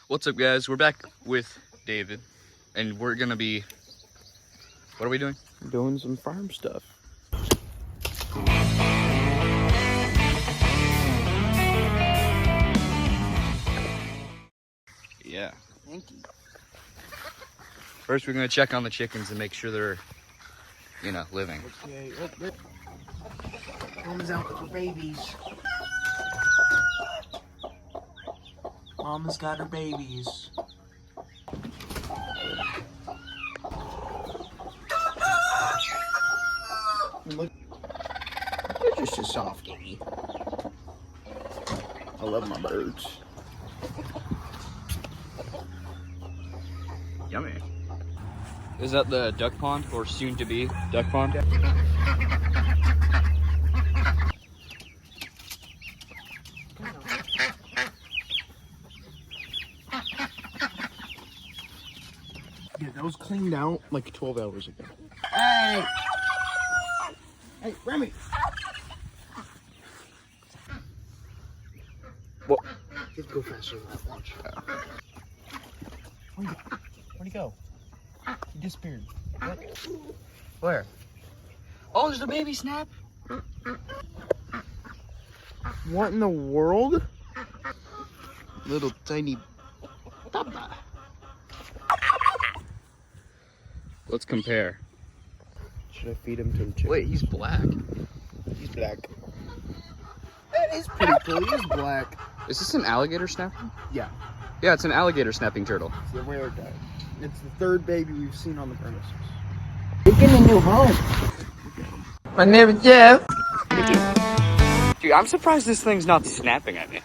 What's up, guys? We're back with David, and we're gonna be. What are we doing? Doing some farm stuff. Yeah. Thank you. First, we're gonna check on the chickens and make sure they're, living. Okay. Mama's out with her babies. Mama's got her babies. Look, they're just a softie. I love my birds. Yummy. Is that the duck pond, or soon-to-be duck pond? Yeah, that was cleaned out like 12 hours ago. Hey! Hey, Remy! What? Just go faster than that, watch. Where'd he go? He disappeared. What? Where? Oh, there's a baby snap. What in the world? Little tiny Baba. Let's compare. Should I feed him to the chicken? Wait, he's black. He's black. That is pretty cool. He is black. Is this an alligator snapping? Yeah, Yeah, it's an alligator snapping turtle. it's a rare type. It's the third baby we've seen on the premises. Taking a new home. My name is Jeff. Dude, I'm surprised this thing's not snapping at me.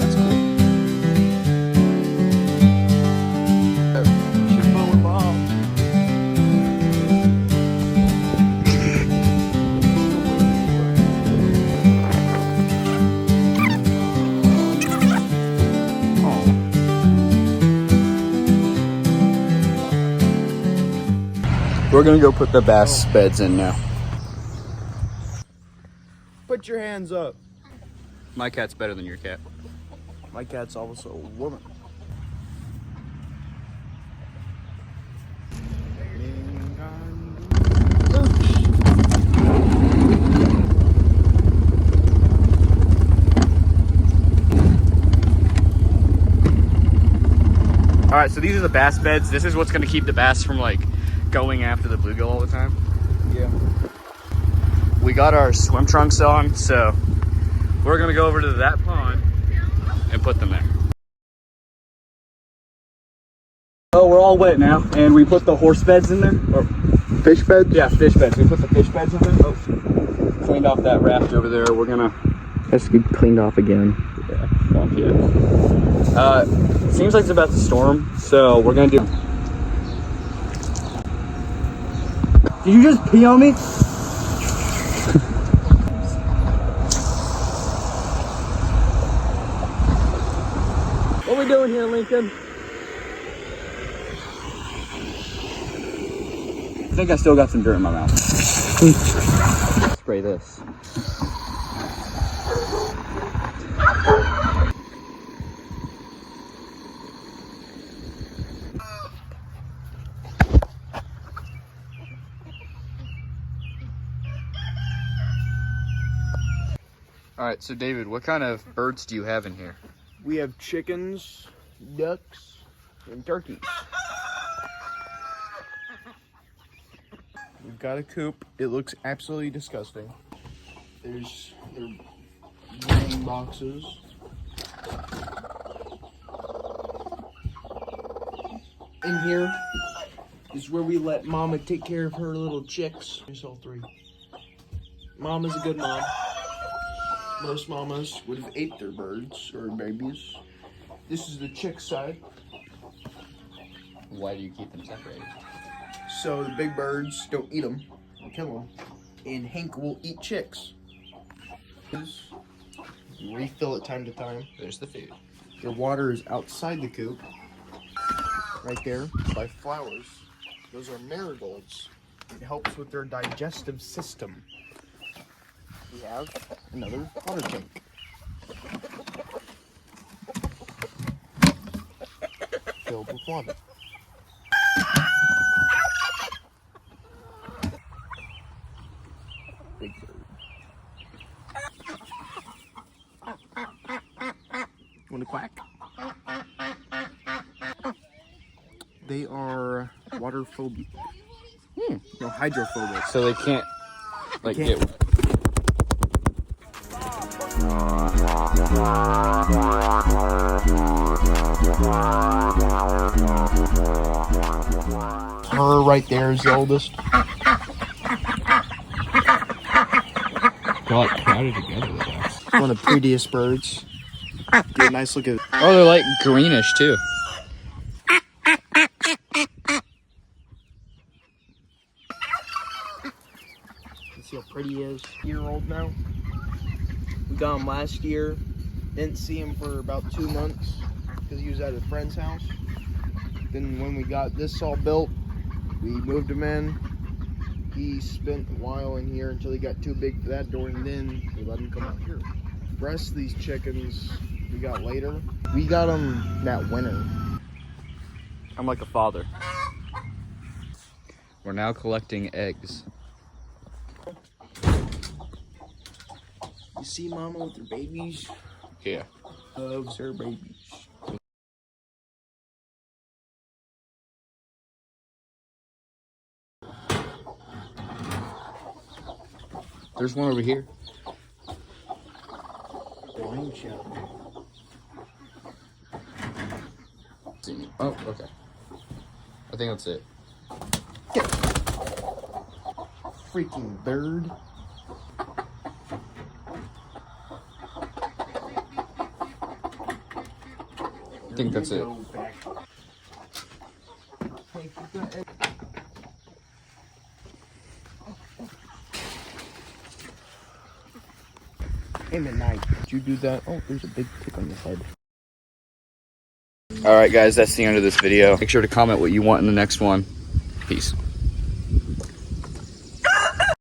That's cool. Chippo and Bob. We're gonna go put the bass beds in now. Put your hands up. My cat's better than your cat. My cat's also a woman. All right, so these are the bass beds. This is what's gonna keep the bass from going after the bluegill all the time. Yeah. We got our swim trunks on, so we're gonna go over to that pond and put them there. Oh, we're all wet now, and we put the horse beds in there. Or Fish beds? yeah, fish beds. We put the fish beds in there. Oh, cleaned off that raft over there. We're gonna. Has to get cleaned off again. Yeah, fuck yeah. Seems like it's about to storm, so we're gonna do. Did you just pee on me? What are we doing here, Lincoln? I think I still got some dirt in my mouth. Spray this. All right, so David, what kind of birds do you have in here? We have chickens, ducks, and turkeys. We've got a coop. It looks absolutely disgusting. There's their laying boxes. In here is where we let Mama take care of her little chicks. There's all three. Mama's a good mom. Most mamas would have ate their birds or babies. This is the chick side. Why do you keep them separated? So the big birds don't eat them, kill them, and Hank will eat chicks. Refill it time to time. There's the food. Their water is outside the coop, right there by flowers. Those are marigolds. It helps with their digestive system. We have another water tank. Filled with water. Big bird. Want to quack? They are water phobic. No, hydrophobic. So they can't like Can't. get. Her right there is the oldest. They're like crowded together. Though. One of the prettiest birds. Get a nice look at it. Oh, they're like greenish too. See how pretty he is. Year-old now. We got him last year. Didn't see him for about 2 months because he was at a friend's house. Then when we got this all built, we moved him in. He spent a while in here until he got too big for that door, and then we let him come out here. The rest of these chickens we got later. We got them that winter. I'm like a father. We're now collecting eggs. You see Mama with her babies? Yeah. Loves her babies. There's one over here. Blind shot. Oh, okay. I think that's it. Freaking bird. I think that's it. Hey, Midnight, did you do that? Oh, there's a big tick on your head. All right, guys, that's the end of this video. Make sure to comment what you want in the next one. Peace.